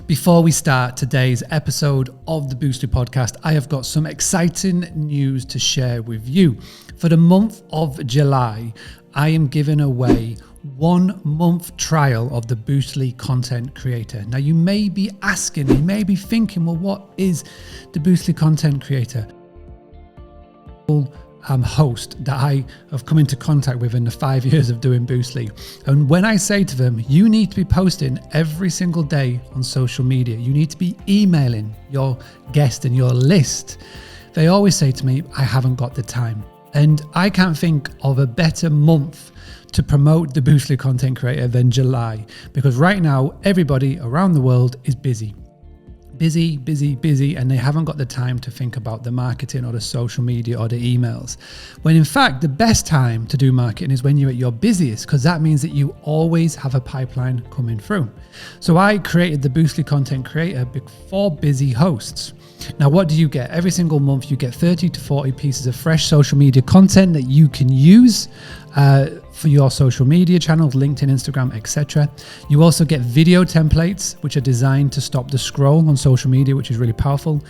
Before we start today's episode of the Boostly podcast, I have got some exciting news to share with you. For the month of July, I am giving away 1 month trial of the Boostly Content Creator. Now you may be asking, you may be thinking, well, what is the Boostly Content Creator? Host that I have come into contact with in the 5 years of doing Boostly. And when I say to them, you need to be posting every single day on social media, you need to be emailing your guest and your list, they always say to me, I haven't got the time. And I can't think of a better month to promote the Boostly Content Creator than July, because right now everybody around the world is busy, and they haven't got the time to think about the marketing or the social media or the emails. When in fact, the best time to do marketing is when you're at your busiest, because that means that you always have a pipeline coming through. So I created the Boostly Content Creator for busy hosts. Now, what do you get? Every single month, you get 30 to 40 pieces of fresh social media content that you can use for your social media channels, LinkedIn, Instagram, etc. You also get video templates, which are designed to stop the scroll on social media, which is really powerful.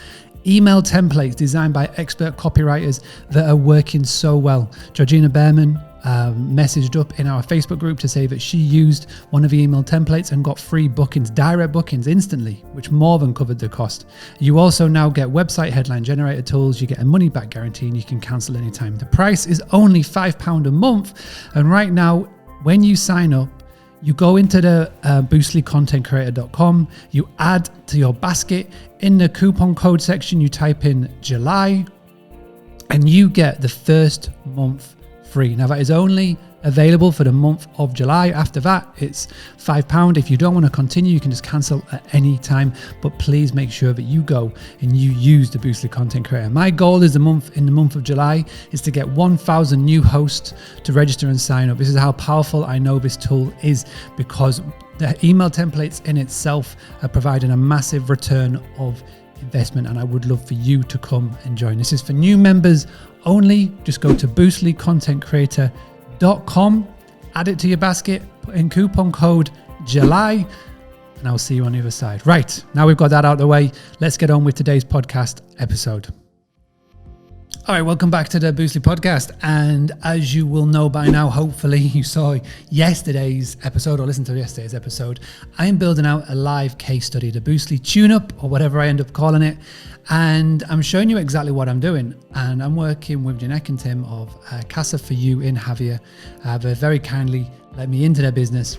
Email templates designed by expert copywriters that are working so well. Georgina Behrman messaged up in our Facebook group to say that she used one of the email templates and got free bookings, direct bookings instantly, which more than covered the cost. You also now get website headline generator tools, you get a money back guarantee, and you can cancel anytime. The price is only £5 a month. And right now, when you sign up, you go into the boostlycontentcreator.com, you add to your basket. In the coupon code section, you type in July, and you get the first month free. Now that is only available for the month of July. After that, it's £5. If you don't want to continue, you can just cancel at any time, but please make sure that you go and you use the Boostly Content Creator. My goal is in the month of July is to get 1,000 new hosts to register and sign up. This is how powerful I know this tool is, because the email templates in itself are providing a massive return of investment, and I would love for you to come and join. This is for new members only. Just go to boostlycontentcreator.com, add it to your basket, put in coupon code July, and I'll see you on the other side. Right, now we've got that out of the way, let's get on with today's podcast episode. All right, welcome back to the Boostly podcast. And as you will know by now, hopefully you saw yesterday's episode or listened to yesterday's episode, I am building out a live case study, the Boostly tune-up or whatever I end up calling it. And I'm showing you exactly what I'm doing. And I'm working with Jeanette and Tim of Casa For You in Javier. They very kindly let me into their business.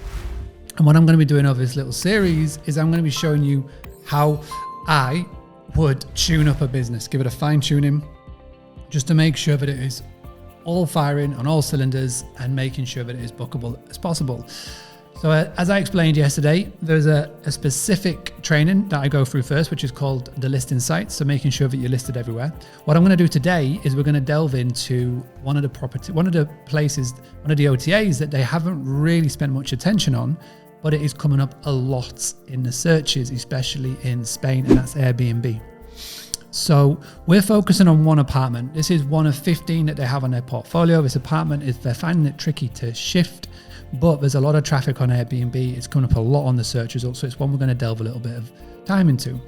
And what I'm going to be doing over this little series is I'm going to be showing you how I would tune up a business, give it a fine tuning, just to make sure that it is all firing on all cylinders and making sure that it is bookable as possible. So as I explained yesterday, there's a specific training that I go through first, which is called the listing sites. So making sure that you're listed everywhere. What I'm going to do today is we're going to delve into one of the OTAs that they haven't really spent much attention on, but it is coming up a lot in the searches, especially in Spain, and that's Airbnb. So we're focusing on one apartment. This is one of 15 that they have on their portfolio. This apartment they're finding it tricky to shift, but there's a lot of traffic on Airbnb. It's coming up a lot on the search results. So it's one we're going to delve a little bit of time into.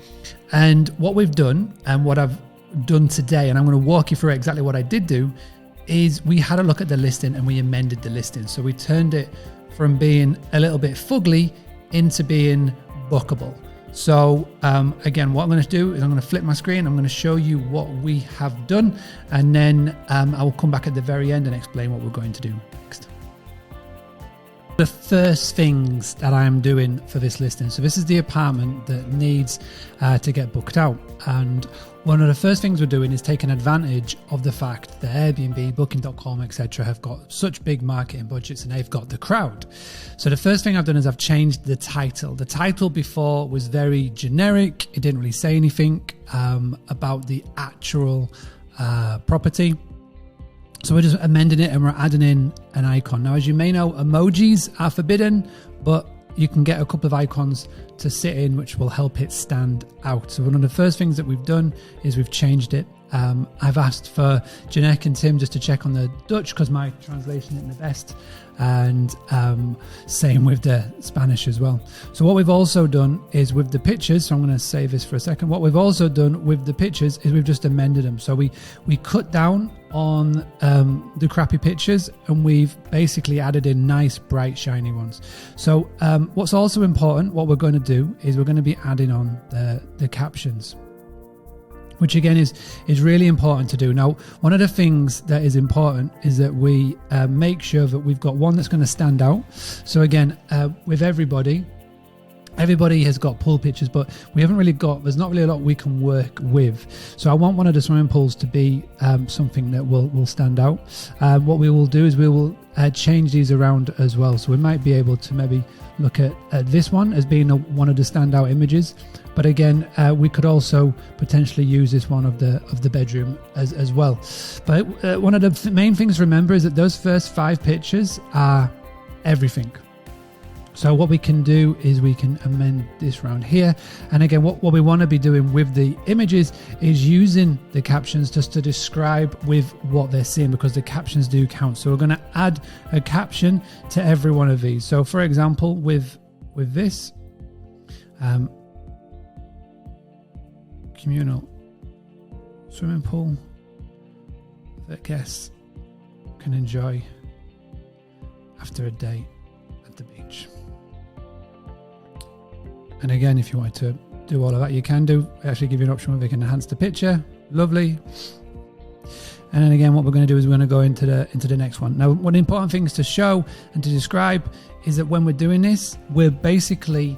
And what we've done and what I've done today, and I'm going to walk you through exactly what I did do, is we had a look at the listing and we amended the listing. So we turned it from being a little bit fugly into being bookable. So again, what I'm going to do is I'm going to flip my screen. I'm going to show you what we have done, and then I will come back at the very end and explain what we're going to do next. The first things that I'm doing for this listing. So this is the apartment that needs to get booked out. And one of the first things we're doing is taking advantage of the fact that Airbnb, Booking.com, etc. have got such big marketing budgets and they've got the crowd. So the first thing I've done is I've changed the title. The title before was very generic. It didn't really say anything about the actual property. So we're just amending it and we're adding in an icon. Now, as you may know, emojis are forbidden, but you can get a couple of icons to sit in, which will help it stand out. So one of the first things that we've done is we've changed it I've asked for Janek and Tim just to check on the Dutch because my translation isn't the best, and same with the Spanish as well. So what we've also done is with the pictures, so I'm going to save this for a second. What we've also done with the pictures is we've just amended them. So we cut down on the crappy pictures, and we've basically added in nice, bright, shiny ones. So what's also important, what we're going to do is we're going to be adding on the captions, which again is really important to do. Now, one of the things that is important is that we make sure that we've got one that's going to stand out. So again, with everybody has got pool pictures, but we haven't really there's not really a lot we can work with. So I want one of the swimming pools to be something that will stand out. What we will do is we will change these around as well. So we might be able to maybe look at this one as being one of the standout images. But again, we could also potentially use this one of the bedroom as well. But one of the main things to remember is that those first 5 pictures are everything. So what we can do is we can amend this round here. And again, what we want to be doing with the images is using the captions just to describe with what they're seeing, because the captions do count. So we're going to add a caption to every one of these. So for example, with this, communal swimming pool that guests can enjoy after a day at the beach. And again, if you want to do all of that, you can do. I actually give you an option where we can enhance the picture. Lovely. And then again, what we're going to do is we're going to go into the next one. Now, one of the important things to show and to describe is that when we're doing this, we're basically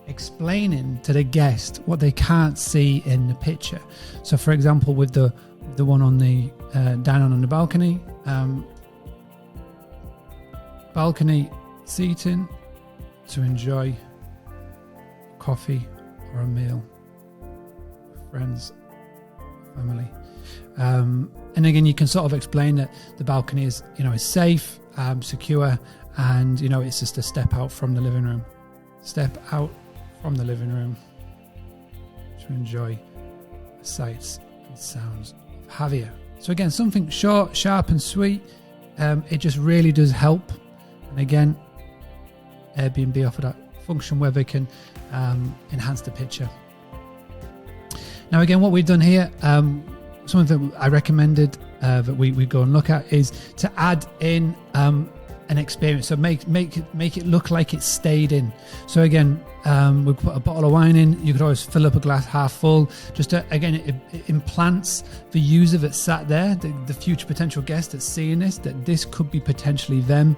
explaining to the guest what they can't see in the picture. So for example, with the one on the down on the balcony, balcony seating to enjoy coffee or a meal with friends, family. And again, you can sort of explain that the balcony is safe, secure, and it's just a step out from the living room. Step out from the living room to enjoy the sights and sounds of Javier. So again, something short, sharp, and sweet. It just really does help. And again, Airbnb offer that function where they can enhance the picture. Now again, what we've done here, something that I recommended that we go and look at is to add in an experience. So make it look like it stayed in. So again, we put a bottle of wine in. You could always fill up a glass half full. Just to, again, it implants the user that sat there, the future potential guest that's seeing this, that this could be potentially them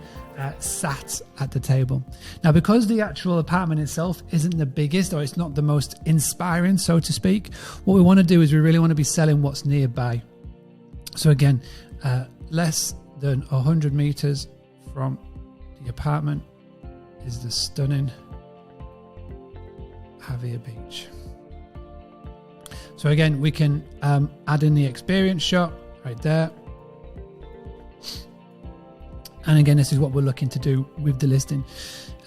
sat at the table. Now, because the actual apartment itself isn't the biggest, or it's not the most inspiring, so to speak, what we want to do is we really want to be selling what's nearby. So again, less than 100 meters from the apartment is the stunning Javier Beach. So again, we can add in the experience shot right there. And again, this is what we're looking to do with the listing.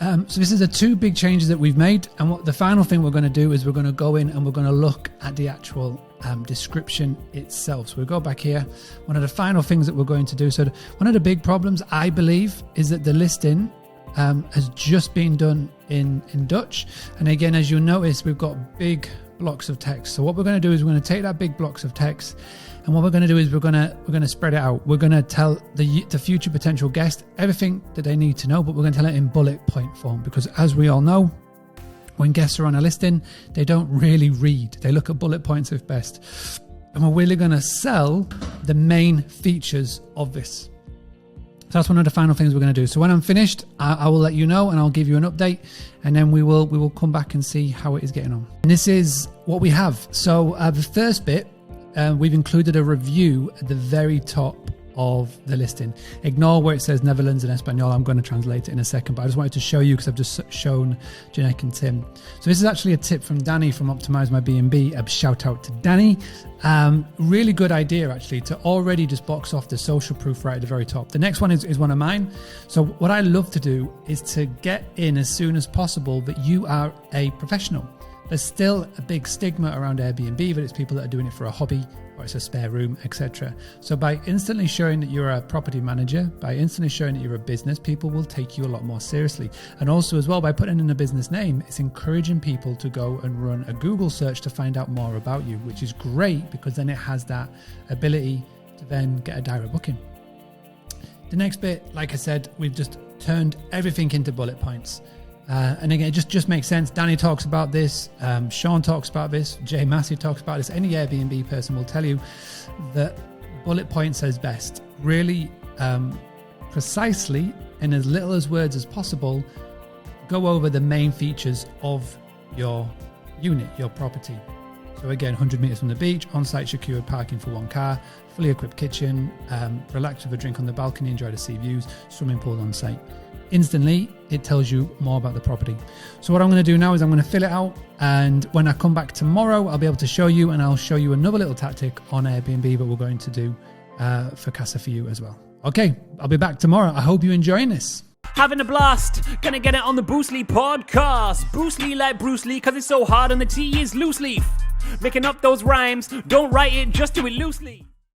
So this is the 2 big changes that we've made. And what the final thing we're going to do is we're going to go in and we're going to look at the actual description itself. So we'll go back here. One of the final things that we're going to do. So one of the big problems, I believe, is that the listing has just been done in Dutch. And again, as you'll notice, we've got big blocks of text. So what we're going to do is we're going to take that big blocks of text, and what we're going to do is we're going to spread it out. We're going to tell the future potential guest everything that they need to know, but we're going to tell it in bullet point form, because as we all know, when guests are on a listing, they don't really read. They look at bullet points at best. And we're really going to sell the main features of this. So that's one of the final things we're going to do. So when I'm finished, I will let you know and I'll give you an update, and then we will come back and see how it is getting on. And this is what we have. So the first bit, we've included a review at the very top of the listing. Ignore where it says Netherlands and Espanol. I'm going to translate it in a second, but I just wanted to show you because I've just shown Janek and Tim. So this is actually a tip from Danny from Optimize My B&B. A shout out to Danny. Really good idea actually to already just box off the social proof right at the very top. The next one is one of mine. So what I love to do is to get in as soon as possible that you are a professional. There's still a big stigma around Airbnb, but it's people that are doing it for a hobby or it's a spare room, etc. So by instantly showing that you're a property manager, by instantly showing that you're a business, people will take you a lot more seriously. And also as well, by putting in a business name, it's encouraging people to go and run a Google search to find out more about you, which is great because then it has that ability to then get a direct booking. The next bit, like I said, we've just turned everything into bullet points. And again, it just makes sense. Danny talks about this. Sean talks about this. Jay Massey talks about this. Any Airbnb person will tell you that bullet point says best. Really precisely, in as little as words as possible, go over the main features of your unit, your property. So again, 100 meters from the beach, on-site secured parking for 1 car, fully equipped kitchen, relax with a drink on the balcony, enjoy the sea views, swimming pool on site. Instantly, it tells you more about the property. So what I'm going to do now is I'm going to fill it out, and when I come back tomorrow, I'll be able to show you, and I'll show you another little tactic on Airbnb, but we're going to do for Casa for You as well. Okay, I'll be back tomorrow. I hope you're enjoying this. Having a blast, gonna get it on the Bruce Lee podcast. Bruce Lee like Bruce Lee, cause it's so hard and the T is loose leaf. Making up those rhymes, don't write it, just do it loosely.